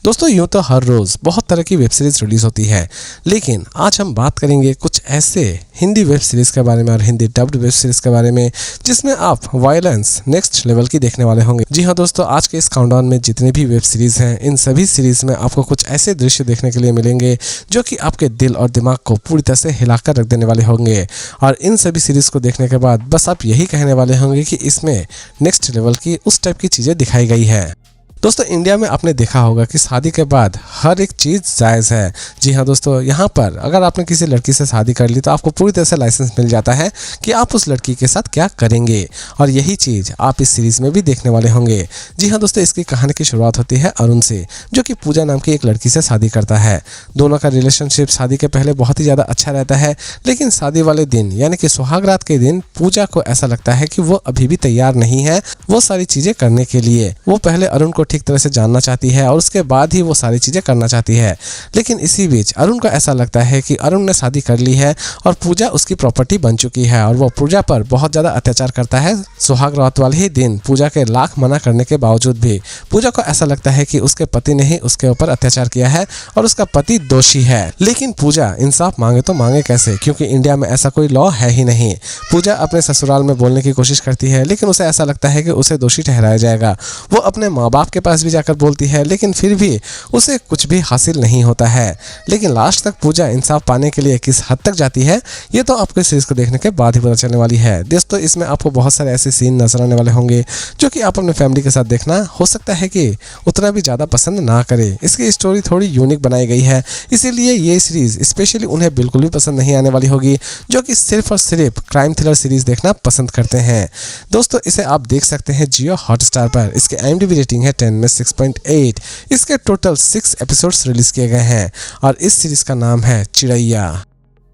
दोस्तों यूँ तो हर रोज़ बहुत तरह की वेब सीरीज़ रिलीज़ होती है, लेकिन आज हम बात करेंगे कुछ ऐसे हिंदी वेब सीरीज़ के बारे में और हिंदी डब्ड वेब सीरीज़ के बारे में जिसमें आप वायलेंस नेक्स्ट लेवल की देखने वाले होंगे। जी हाँ दोस्तों, आज के इस काउंटडाउन में जितने भी वेब सीरीज़ हैं, इन सभी सीरीज़ में आपको कुछ ऐसे दृश्य देखने के लिए मिलेंगे जो कि आपके दिल और दिमाग को पूरी तरह से हिलाकर रख देने वाले होंगे। और इन सभी सीरीज़ को देखने के बाद बस आप यही कहने वाले होंगे कि इसमें नेक्स्ट लेवल की उस टाइप की चीज़ें दिखाई गई है। दोस्तों इंडिया में आपने देखा होगा कि शादी के बाद हर एक चीज़ जायज़ है। जी हाँ दोस्तों, यहाँ पर अगर आपने किसी लड़की से शादी कर ली तो आपको पूरी तरह से लाइसेंस मिल जाता है कि आप उस लड़की के साथ क्या करेंगे, और यही चीज़ आप इस सीरीज़ में भी देखने वाले होंगे। जी हाँ दोस्तों, इसकी कहानी की शुरुआत होती है अरुण से, जो कि पूजा नाम की एक लड़की से शादी करता है। दोनों का रिलेशनशिप शादी के पहले बहुत ही ज़्यादा अच्छा रहता है, लेकिन शादी वाले दिन यानी कि सुहाग रात के दिन पूजा को ऐसा लगता है कि वो अभी भी तैयार नहीं है वो सारी चीज़ें करने के लिए। वो पहले अरुण को ठीक तरह से जानना चाहती है और उसके बाद ही वो सारी चीज़ें करना चाहती है, लेकिन इसी बीच अरुण को ऐसा लगता है कि अरुण ने शादी कर ली है और पूजा उसकी प्रॉपर्टी बन चुकी है, और वो पूजा पर बहुत ज़्यादा अत्याचार करता है। सुहाग रात वाले ही दिन पूजा के लाख मना करने के बावजूद भी पूजा को ऐसा लगता है कि उसके पति ने ही उसके ऊपर अत्याचार किया है और उसका पति दोषी है। लेकिन पूजा इंसाफ मांगे तो मांगे कैसे, क्योंकि इंडिया में ऐसा कोई लॉ है ही नहीं। पूजा अपने ससुराल में बोलने की कोशिश करती है, लेकिन उसे ऐसा लगता है कि उसे दोषी ठहराया जाएगा। वो अपने माँ बाप के पास भी जाकर बोलती है, लेकिन फिर भी उसे कुछ भी हासिल नहीं होता है। लेकिन लास्ट तक पूजा इंसाफ पाने के लिए किस हद तक जाती है, ये तो आपको इस सीरीज को देखने के बाद ही पता चलने वाली है। दोस्तों इसमें आपको बहुत सारे ऐसे सीन नजर आने वाले होंगे जो कि आप अपने फैमिली के साथ देखना हो सकता है कि उतना भी ज़्यादा पसंद ना करे। इसकी स्टोरी थोड़ी यूनिक बनाई गई है, इसीलिए ये सीरीज स्पेशली उन्हें बिल्कुल भी पसंद नहीं आने वाली होगी जो कि सिर्फ और सिर्फ क्राइम थ्रिलर सीरीज देखना पसंद करते हैं। दोस्तों इसे आप देख सकते हैं जियो हॉटस्टार पर। इसके IMDb रेटिंग है 10 में 6.8। इसके टोटल 6 एपिसोड्स रिलीज किए गए हैं और इस सीरीज का नाम है चिड़ैया।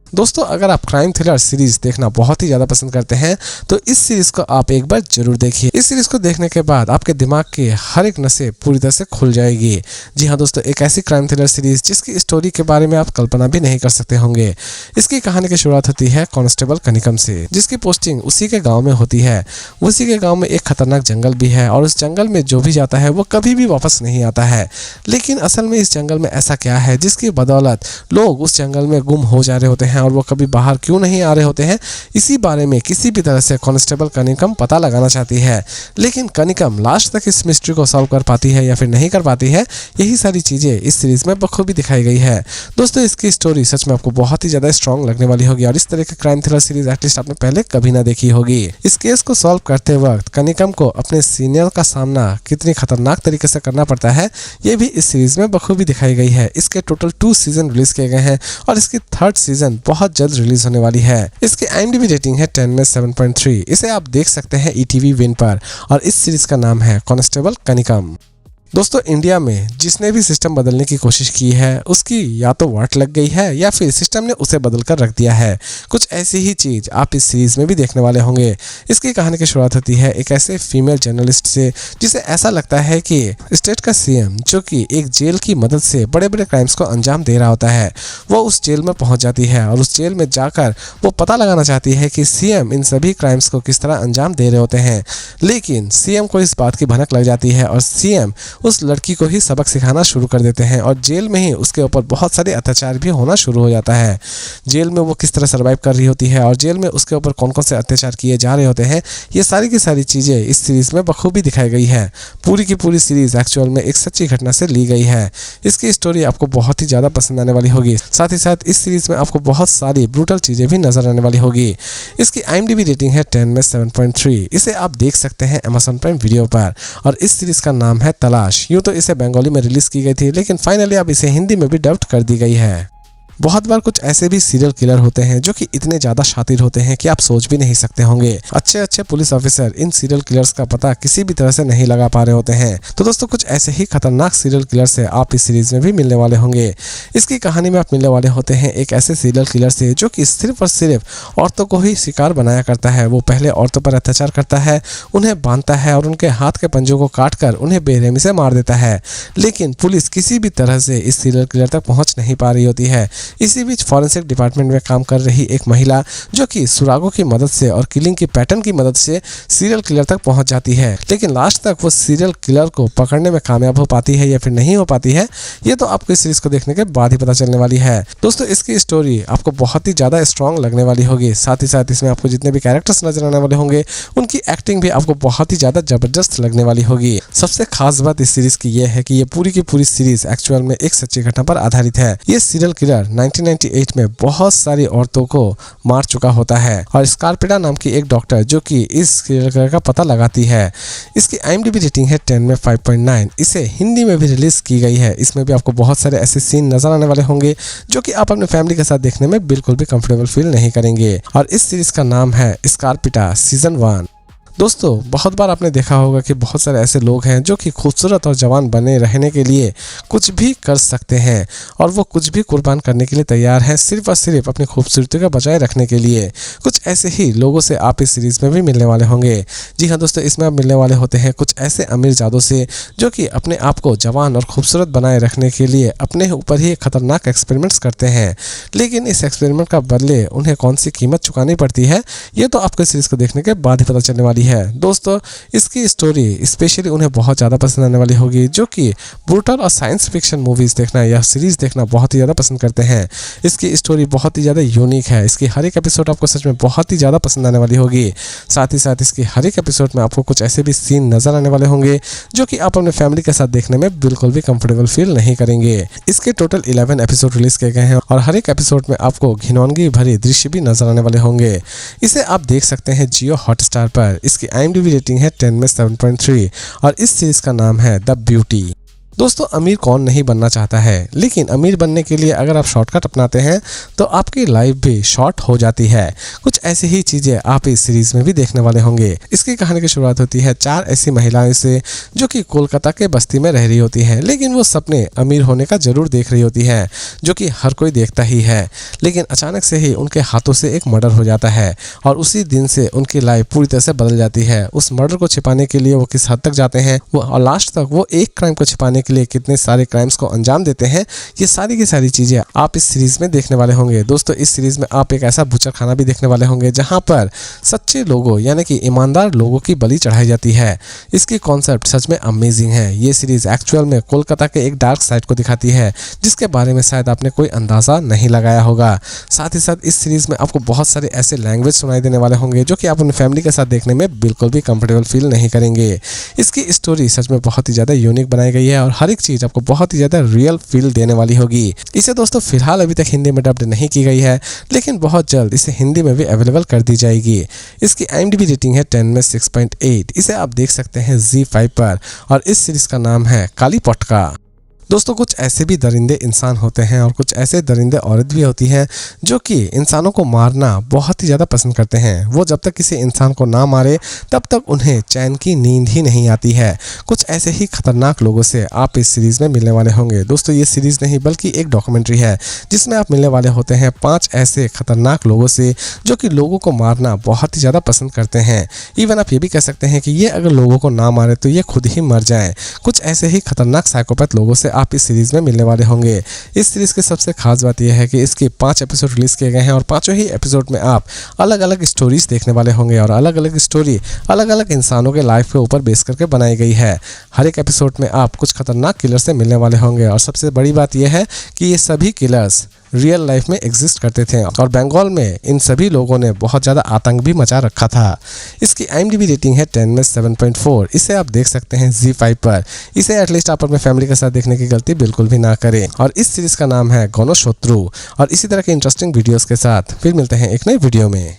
दोस्तों अगर आप क्राइम थ्रिलर सीरीज देखना बहुत ही ज़्यादा पसंद करते हैं तो इस सीरीज को आप एक बार जरूर देखिए। इस सीरीज को देखने के बाद आपके दिमाग के हर एक नसें पूरी तरह से खुल जाएगी। जी हाँ दोस्तों, एक ऐसी क्राइम थ्रिलर सीरीज जिसकी स्टोरी के बारे में आप कल्पना भी नहीं कर सकते होंगे। इसकी कहानी की शुरुआत होती है कांस्टेबल कनिकम से, जिसकी पोस्टिंग उसी के गाँव में होती है। उसी के गाँव में एक खतरनाक जंगल भी है और उस जंगल में जो भी जाता है वो कभी भी वापस नहीं आता है। लेकिन असल में इस जंगल में ऐसा क्या है जिसकी बदौलत लोग उस जंगल में गुम हो जा रहे होते हैं और वो कभी बाहर क्यों नहीं आ रहे होते हैं, इसी बारे में किसी भी तरह से कांस्टेबल कनिकम पता लगाना चाहती है। लेकिन कनिकम लास्ट तक इस मिस्ट्री को सॉल्व कर पाती है या फिर नहीं कर पाती है, यही सारी चीज़ें इस सीरीज में बखूबी दिखाई गई है। दोस्तों इसकी स्टोरी सच में आपको बहुत ही ज़्यादा स्ट्रॉन्ग लगने वाली होगी और इस तरह की क्राइम थ्रिलर सीरीज एटलीस्ट आपने पहले कभी ना देखी होगी। इस केस को सॉल्व करते वक्त कनिकम को अपने सीनियर का सामना कितनी खतरनाक तरीके से करना पड़ता है, ये भी इस सीरीज में बखूबी दिखाई गई है। इसके टोटल 2 सीजन रिलीज किए गए हैं और इसकी 3rd सीजन बहुत जल्द रिलीज होने वाली है। इसकी IMDb रेटिंग है 10 में 7.3। इसे आप देख सकते हैं ETV विन पर और इस सीरीज का नाम है कांस्टेबल कनिकम। दोस्तों इंडिया में जिसने भी सिस्टम बदलने की कोशिश की है उसकी या तो वाट लग गई है या फिर सिस्टम ने उसे बदल कर रख दिया है। कुछ ऐसी ही चीज़ आप इस सीरीज़ में भी देखने वाले होंगे। इसकी कहानी की शुरुआत होती है एक ऐसे फीमेल जर्नलिस्ट से जिसे ऐसा लगता है कि स्टेट का CM जो कि एक जेल की मदद से बड़े बड़े क्राइम्स को अंजाम दे रहा होता है, वो उस जेल में पहुँच जाती है और उस जेल में जाकर वो पता लगाना चाहती है कि CM इन सभी क्राइम्स को किस तरह अंजाम दे रहे होते हैं। लेकिन CM को इस बात की भनक लग जाती है और CM उस लड़की को ही सबक सिखाना शुरू कर देते हैं और जेल में ही उसके ऊपर बहुत सारे अत्याचार भी होना शुरू हो जाता है। जेल में वो किस तरह सर्वाइव कर रही होती है और जेल में उसके ऊपर कौन कौन से अत्याचार किए जा रहे होते हैं, ये सारी की सारी चीज़ें इस सीरीज़ में बखूबी दिखाई गई है। पूरी की पूरी सीरीज़ एक्चुअल में एक सच्ची घटना से ली गई है। इसकी स्टोरी आपको बहुत ही ज़्यादा पसंद आने वाली होगी। साथ ही साथ इस सीरीज़ में आपको बहुत सारी ब्रूटल चीज़ें भी नजर आने वाली होगी। इसकी IMDb रेटिंग है 10 में 7.3। इसे आप देख सकते हैं Amazon प्राइम वीडियो पर और इस सीरीज़ का नाम है तलाश। यूँ तो इसे बंगाली में रिलीज की गई थी, लेकिन फाइनली अब इसे हिंदी में भी डब्ड कर दी गई है। बहुत बार कुछ ऐसे भी सीरियल किलर होते हैं जो कि इतने ज़्यादा शातिर होते हैं कि आप सोच भी नहीं सकते होंगे। अच्छे अच्छे police officer in serial killers का पता किसी भी तरह से नहीं लगा पा रहे होते हैं। तो दोस्तों कुछ ऐसे ही खतरनाक सीरियल किलर से आप इस सीरीज में भी मिलने वाले होंगे। इसकी कहानी में आप मिलने वाले होते हैं एक ऐसे सीरियल किलर से जो कि सिर्फ और सिर्फ औरतों को ही शिकार बनाया करता है। वो पहले औरतों पर अत्याचार करता है, उन्हें बांधता है और उनके हाथ के पंजों को काट कर उन्हें बेरहमी से मार देता है। लेकिन पुलिस किसी भी तरह से इस सीरियल किलर तक पहुँच नहीं पा रही होती है, इसी बीच फॉरेंसिक डिपार्टमेंट में काम कर रही एक महिला जो कि सुरागों की मदद से और किलिंग की पैटर्न की मदद से सीरियल किलर तक पहुंच जाती है, लेकिन लास्ट तक वो सीरियल किलर को पकड़ने में कामयाब हो पाती है या फिर नहीं हो पाती है, ये तो आपको इस सीरीज को देखने के बाद ही पता चलने वाली है। दोस्तों इसकी स्टोरी आपको बहुत ही ज्यादा स्ट्रॉन्ग लगने वाली होगी, साथ ही साथ इसमें आपको जितने भी कैरेक्टर्स नजर आने वाले होंगे उनकी एक्टिंग भी आपको बहुत ही ज्यादा जबरदस्त लगने वाली होगी। सबसे खास बात इस सीरीज की यह है कि ये पूरी की पूरी सीरीज एक्चुअल में एक सच्ची घटना पर आधारित है। ये सीरियल किलर 1998 में बहुत सारी औरतों को मार चुका होता है और स्कारपिटा नाम की एक डॉक्टर जो कि इस सीरियल किलर का पता लगाती है। इसकी IMDb रेटिंग है 10 में 5.9। इसे हिंदी में भी रिलीज की गई है। इसमें भी आपको बहुत सारे ऐसे सीन नजर आने वाले होंगे जो कि आप अपने फैमिली के साथ देखने में बिल्कुल भी कंफर्टेबल फील नहीं करेंगे। और इस सीरीज का नाम है स्कारपिटा सीजन 1। दोस्तों बहुत बार आपने देखा होगा कि बहुत सारे ऐसे लोग हैं जो कि खूबसूरत और जवान बने रहने के लिए कुछ भी कर सकते हैं और वो कुछ भी कुर्बान करने के लिए तैयार हैं, सिर्फ और सिर्फ अपनी खूबसूरती का बचाए रखने के लिए। कुछ ऐसे ही लोगों से आप इस सीरीज़ में भी मिलने वाले होंगे। जी हाँ दोस्तों, इसमें आप मिलने वाले होते हैं कुछ ऐसे अमीर जादों से जो कि अपने आप को जवान और खूबसूरत बनाए रखने के लिए अपने ऊपर ही खतरनाक एक्सपेरिमेंट्स करते हैं, लेकिन इस एक्सपेरिमेंट का बदले उन्हें कौन सी कीमत चुकानी पड़ती है ये तो आपको इस सीरीज़ को देखने के बाद ही पता चलने वाली है। दोस्तों इसकी स्टोरी स्पेशली उन्हें बहुत ज़्यादा पसंद आने वाली होगी जो कि ब्रूटल और साइंस फिक्शन मूवीज़ देखना या सीरीज़ देखना बहुत ही ज़्यादा पसंद करते हैं। इसकी स्टोरी बहुत ही ज़्यादा यूनिक है। इसकी हर एक एपिसोड आपको सच में बहुत ही ज़्यादा पसंद आने वाली होगी। साथ ही साथ इसकी हर एक एपिसोड में आपको कुछ ऐसे भी सीन नजर आने वाले होंगे जो कि आप अपने फैमिली के साथ देखने में बिल्कुल भी कंफर्टेबल फील नहीं करेंगे। इसके टोटल 11 एपिसोड रिलीज किए गए हैं और हर एक एपिसोड में आपको घिनौनगी भरी दृश्य भी नजर आने वाले होंगे। इसे आप देख सकते हैं जियो हॉटस्टार पर। इसकी IMDb रेटिंग है 10 में 7.3 और इस सीरीज का नाम है द ब्यूटी। दोस्तों अमीर कौन नहीं बनना चाहता है, लेकिन अमीर बनने के लिए अगर आप शॉर्टकट अपनाते हैं तो आपकी लाइफ भी शॉर्ट हो जाती है। कुछ ऐसी ही चीज़ें आप इस सीरीज़ में भी देखने वाले होंगे। इसकी कहानी की शुरुआत होती है 4 ऐसी महिलाएं से जो कि कोलकाता के बस्ती में रह रही होती हैं, लेकिन वो सपने अमीर होने का जरूर देख रही होती है जो कि हर कोई देखता ही है। लेकिन अचानक से ही उनके हाथों से एक मर्डर हो जाता है और उसी दिन से उनकी लाइफ पूरी तरह से बदल जाती है। उस मर्डर को छिपाने के लिए वो किस हद तक जाते हैं और लास्ट तक वो एक क्राइम को छिपाने के लिए कितने सारे क्राइम्स को अंजाम देते हैं, ये सारी की सारी चीजें आप इस सीरीज में देखने वाले होंगे। दोस्तों इस सीरीज में आप एक ऐसा बुचर खाना भी देखने वाले होंगे जहां पर सच्चे लोगों यानी कि ईमानदार लोगों की बलि चढ़ाई जाती है। इसकी कॉन्सेप्ट सच में अमेजिंग है। ये सीरीज एक्चुअल में कोलकाता के एक डार्क साइड को दिखाती है जिसके बारे में शायद आपने कोई अंदाजा नहीं लगाया होगा। साथ ही साथ इस सीरीज में आपको बहुत सारे ऐसे लैंग्वेज सुनाई देने वाले होंगे जो कि आप अपनी फैमिली के साथ देखने में बिल्कुल भी कंफर्टेबल फील नहीं करेंगे। इसकी स्टोरी सच में बहुत ही ज्यादा यूनिक बनाई गई है और हर एक चीज आपको बहुत ही ज्यादा रियल फील देने वाली होगी। इसे दोस्तों फिलहाल अभी तक हिंदी में डब्ड नहीं की गई है, लेकिन बहुत जल्द इसे हिंदी में भी अवेलेबल कर दी जाएगी। इसकी IMDb रेटिंग है 10 में 6.8। इसे आप देख सकते हैं ZEE5 पर और इस सीरीज का नाम है काली पटका। दोस्तों कुछ ऐसे भी दरिंदे इंसान होते हैं और कुछ ऐसे दरिंदे औरत भी होती हैं जो कि इंसानों को मारना बहुत ही ज़्यादा पसंद करते हैं। वो जब तक किसी इंसान को ना मारे तब तक उन्हें चैन की नींद ही नहीं आती है। कुछ ऐसे ही खतरनाक लोगों से आप इस सीरीज़ में मिलने वाले होंगे। दोस्तों ये सीरीज़ नहीं बल्कि एक डॉक्यूमेंट्री है जिसमें आप मिलने वाले होते हैं 5 ऐसे खतरनाक लोगों से जो कि लोगों को मारना बहुत ही ज़्यादा पसंद करते हैं। इवन आप ये भी कह सकते हैं कि ये अगर लोगों को ना मारे तो ये खुद ही मर जाएं। कुछ ऐसे ही खतरनाक साइकोपैथ लोगों से आप इस सीरीज में मिलने वाले होंगे। इस सीरीज की सबसे खास बात यह है कि इसके 5 एपिसोड रिलीज किए गए हैं और 5 ही एपिसोड में आप अलग अलग स्टोरीज देखने वाले होंगे और अलग अलग स्टोरी अलग अलग इंसानों के लाइफ के ऊपर बेस करके बनाई गई है। हर एक एपिसोड में आप कुछ खतरनाक किलर से मिलने वाले होंगे और सबसे बड़ी बात यह है कि ये सभी किलर्स रियल लाइफ में एग्जिस्ट करते थे और बंगाल में इन सभी लोगों ने बहुत ज़्यादा आतंक भी मचा रखा था। इसकी IMDb रेटिंग है 10 में 7.4। इसे आप देख सकते हैं ZEE5 पर। इसे एटलीस्ट आप अपने फैमिली के साथ देखने की गलती बिल्कुल भी ना करें। और इस सीरीज का नाम है गणशत्रु। और इसी तरह के इंटरेस्टिंग वीडियोस के साथ फिर मिलते हैं एक नई वीडियो में।